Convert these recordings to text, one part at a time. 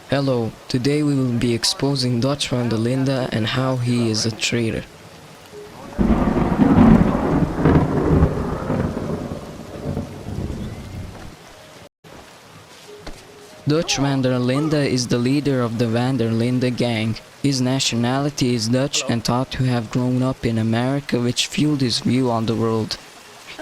Hello, today we will be exposing Dutch Van Der Linde and how he is a traitor. Dutch Van Der Linde is the leader of the Van Der Linde gang. His nationality is Dutch and thought to have grown up in America, which fueled his view on the world.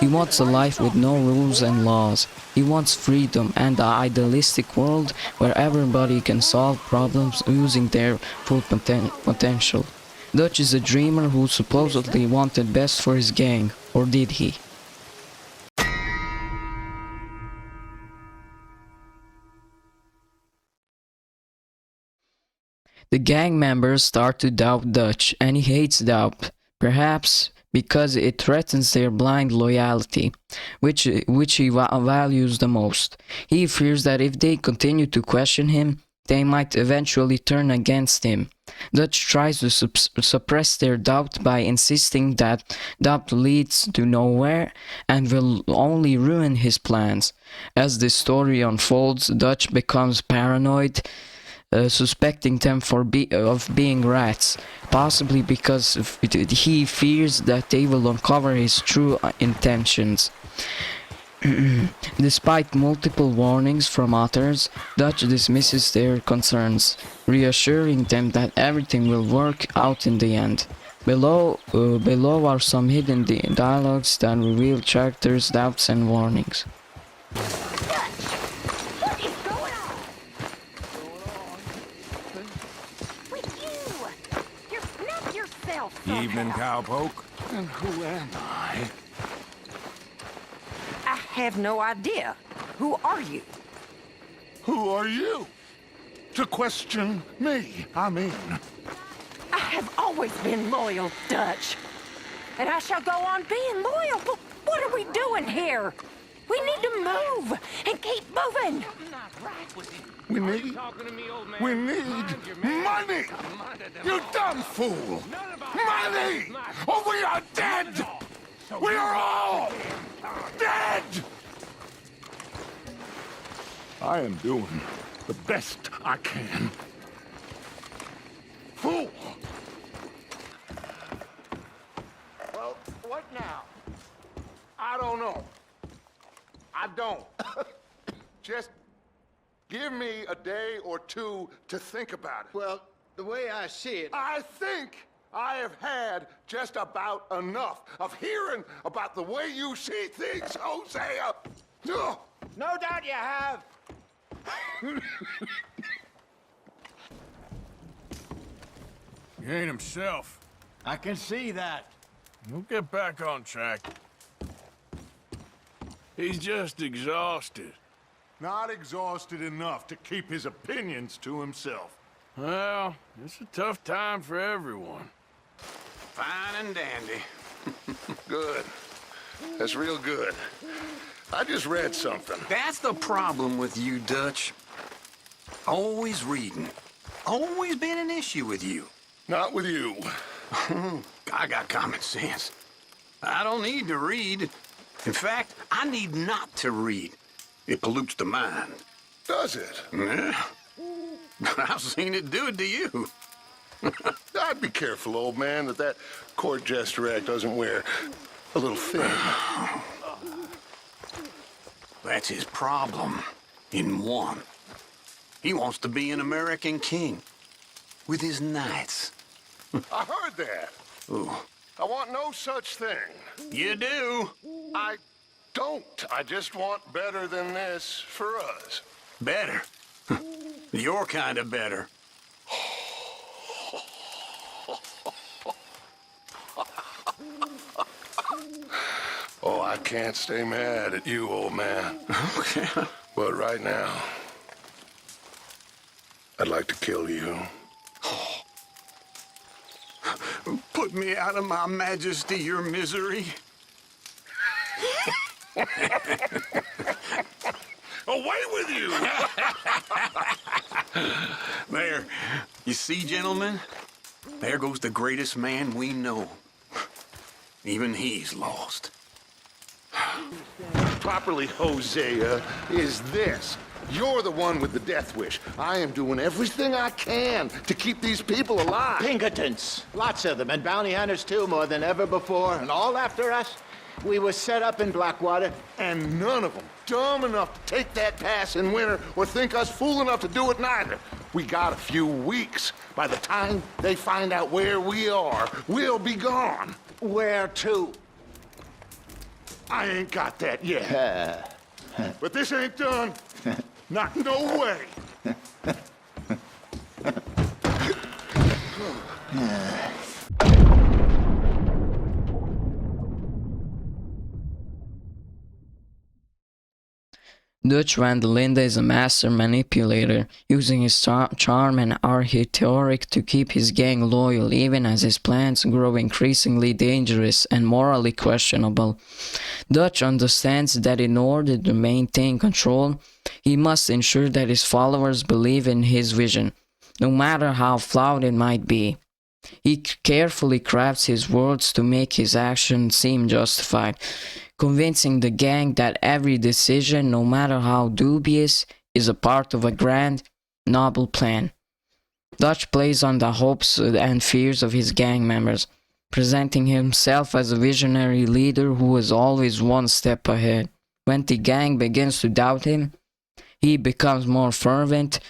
He wants a life with no rules and laws. He wants freedom and the idealistic world where everybody can solve problems using their full potential. Dutch is a dreamer who supposedly wanted best for his gang, or did he? The gang members start to doubt Dutch, and he hates doubt, perhaps because it threatens their blind loyalty, which he values the most. He fears that if they continue to question him, they might eventually turn against him. Dutch tries to suppress their doubt by insisting that doubt leads to nowhere and will only ruin his plans. As the story unfolds, Dutch becomes paranoid, suspecting them of being rats, possibly because he fears that they will uncover his true intentions. Despite multiple warnings from others, Dutch dismisses their concerns, reassuring them that everything will work out in the end. Below are some hidden dialogues that reveal characters' doubts and warnings. Evening, cowpoke. And who am I? I have no idea. Who are you? Who are you? To question me, I mean. I have always been loyal, Dutch. And I shall go on being loyal. But what are we doing here? We need to move and keep moving. We need money! You dumb fool! Money! Or we are dead! We are all dead! I am doing the best I can. Fool! Well, what now? I don't know. I don't. Just give me a day or two to think about it. Well, the way I see it... I think I have had just about enough of hearing about the way you see things, Hosea. Ugh. No doubt you have. He ain't himself. I can see that. We'll get back on track. He's just exhausted. Not exhausted enough to keep his opinions to himself. Well, it's a tough time for everyone. Fine and dandy. Good. That's real good. I just read something. That's the problem with you, Dutch. Always reading. Always been an issue with you. Not with you. I got common sense. I don't need to read. In fact, I need not to read. It pollutes the mind. Does it? Yeah. I've seen it do it to you. I'd be careful, old man, that court jester act doesn't wear a little thin. That's his problem, in one. He wants to be an American king, with his knights. I heard that. Ooh. I want no such thing. You do? I don't. I just want better than this for us. Better? Your kind of better. Oh, I can't stay mad at you, old man. Okay. But right now, I'd like to kill you. Put me out of my majesty, your misery. Away with you! There. You see, gentlemen? There goes the greatest man we know. Even he's lost. Properly, Hosea, is this. You're the one with the death wish. I am doing everything I can to keep these people alive. Pinkertons. Lots of them, and bounty hunters too, more than ever before, and all after us. We were set up in Blackwater. And none of them dumb enough to take that pass in winter or think us fool enough to do it neither. We got a few weeks. By the time they find out where we are, we'll be gone. Where to? I ain't got that yet. But this ain't done. Not no way. Dutch Van Der Linde is a master manipulator, using his charm and rhetoric to keep his gang loyal even as his plans grow increasingly dangerous and morally questionable. Dutch understands that in order to maintain control, he must ensure that his followers believe in his vision, no matter how flawed it might be. He carefully crafts his words to make his actions seem justified, convincing the gang that every decision, no matter how dubious, is a part of a grand, noble plan. Dutch plays on the hopes and fears of his gang members, presenting himself as a visionary leader who is always one step ahead. When the gang begins to doubt him, he becomes more fervent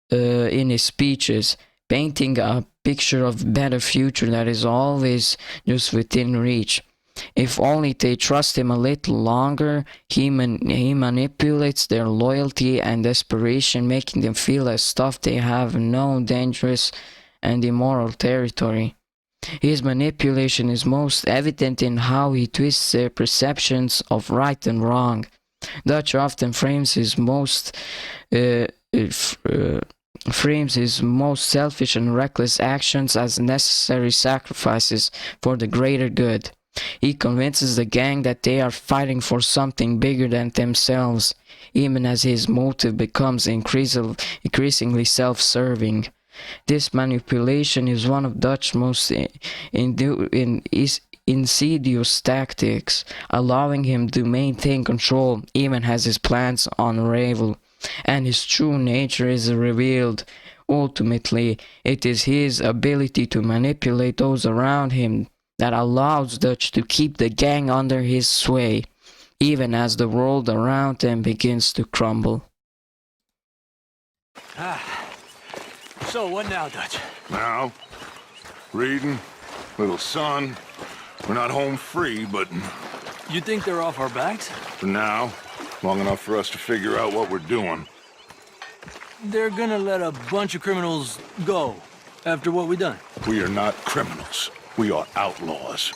in his speeches, painting a picture of a better future that is always just within reach. If only they trust him a little longer, he manipulates their loyalty and desperation, making them feel as though they have no dangerous and immoral territory. His manipulation is most evident in how he twists their perceptions of right and wrong. Dutch often frames his most selfish and reckless actions as necessary sacrifices for the greater good. He convinces the gang that they are fighting for something bigger than themselves, even as his motive becomes increasingly self-serving. This manipulation is one of Dutch's most insidious tactics, allowing him to maintain control even as his plans unravel, and his true nature is revealed. Ultimately, it is his ability to manipulate those around him that allows Dutch to keep the gang under his sway, even as the world around them begins to crumble. So, what now, Dutch? Now, reading, little sun. We're not home free, but You think they're off our backs? for now, long enough for us to figure out what we're doing. They're gonna let a bunch of criminals go after what we done. We are not criminals. We are outlaws.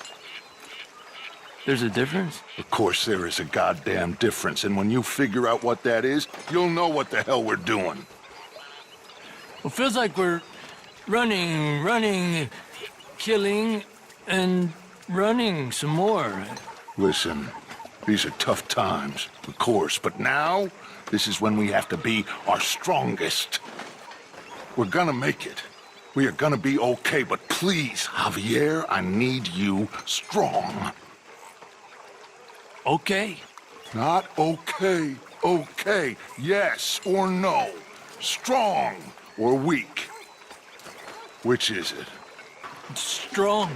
There's a difference? Of course there is a goddamn difference, and when you figure out what that is, you'll know what the hell we're doing. Well, feels like we're running, killing, and running some more. Listen, these are tough times, of course, but now, this is when we have to be our strongest. We're gonna make it. We are gonna be okay, but please, Javier, I need you strong. Okay. Not okay, okay. Yes or no. Strong or weak. Which is it? Strong.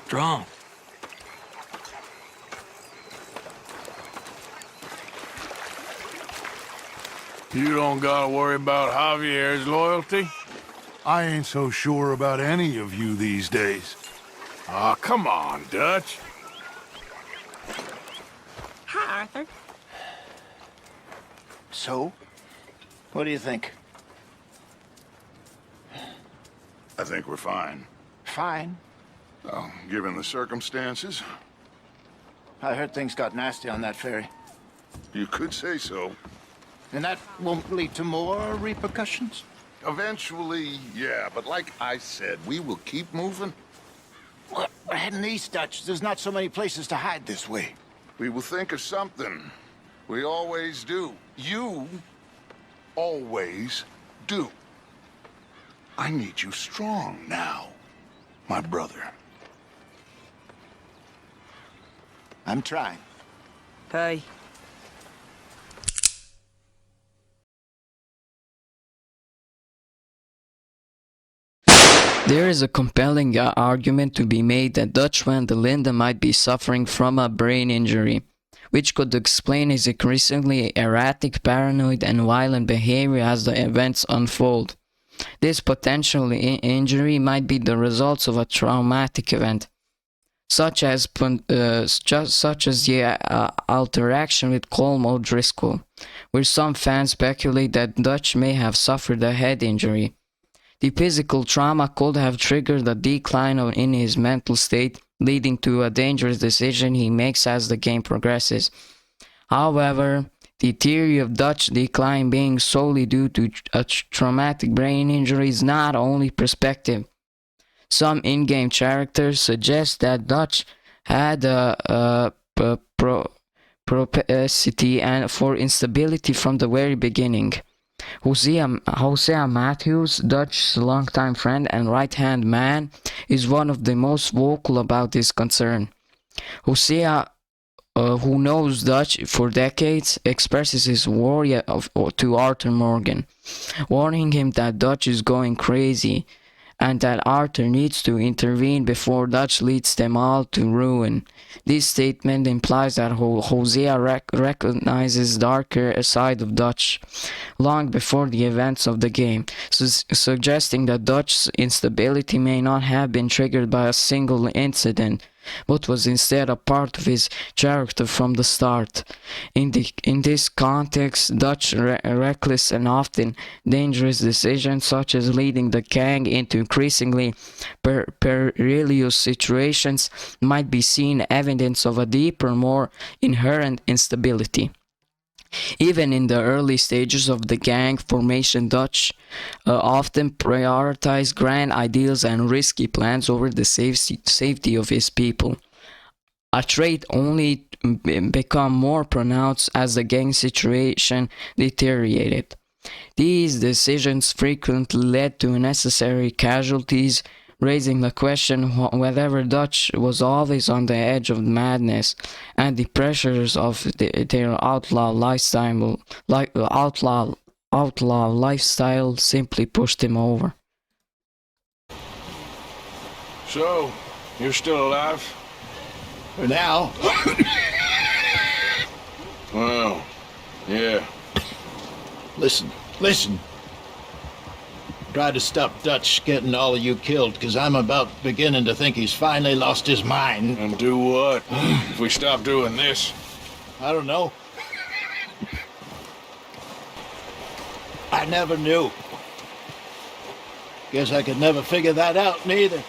Strong. You don't gotta worry about Javier's loyalty. I ain't so sure about any of you these days. Aw, come on, Dutch. Hi, Arthur. So? What do you think? I think we're fine. Fine. Well, given the circumstances, I heard things got nasty on that ferry. you could say so. And that won't lead to more repercussions? Eventually, yeah, but like I said, we will keep moving. Well, we're heading east, Dutch. There's not so many places to hide this way. We will think of something. We always do. You always do. I need you strong now, my brother. I'm trying. Pay. There is a compelling argument to be made that Dutch Van Der Linde might be suffering from a brain injury, which could explain his increasingly erratic, paranoid, and violent behavior as the events unfold. This potential injury might be the result of a traumatic event, such as the interaction with Colm O'Driscoll, where some fans speculate that Dutch may have suffered a head injury. The physical trauma could have triggered a decline in his mental state, leading to a dangerous decision he makes as the game progresses. However, the theory of Dutch decline being solely due to a traumatic brain injury is not only perspective. Some in-game characters suggest that Dutch had a propensity for instability from the very beginning. Hosea Matthews, Dutch's longtime friend and right-hand man, is one of the most vocal about this concern. Hosea, who knows Dutch for decades, expresses his worry to Arthur Morgan, warning him that Dutch is going crazy and that Arthur needs to intervene before Dutch leads them all to ruin. This statement implies that Hosea recognizes the darker side of Dutch long before the events of the game, suggesting that Dutch's instability may not have been triggered by a single incident, but was instead a part of his character from the start. In this context, Dutch's reckless and often dangerous decisions, such as leading the gang into increasingly perilous situations, might be seen evidence of a deeper, more inherent instability. Even in the early stages of the gang formation, Dutch often prioritized grand ideals and risky plans over the safety of his people. A trait only became more pronounced as the gang situation deteriorated. These decisions frequently led to unnecessary casualties, raising the question whether Dutch was always on the edge of madness and the pressures of their outlaw lifestyle simply pushed him over. So, you're still alive? For now. Well, yeah. Listen. Try to stop Dutch getting all of you killed, because I'm about beginning to think he's finally lost his mind. And do what? If we stop doing this? I don't know. I never knew. Guess I could never figure that out, neither.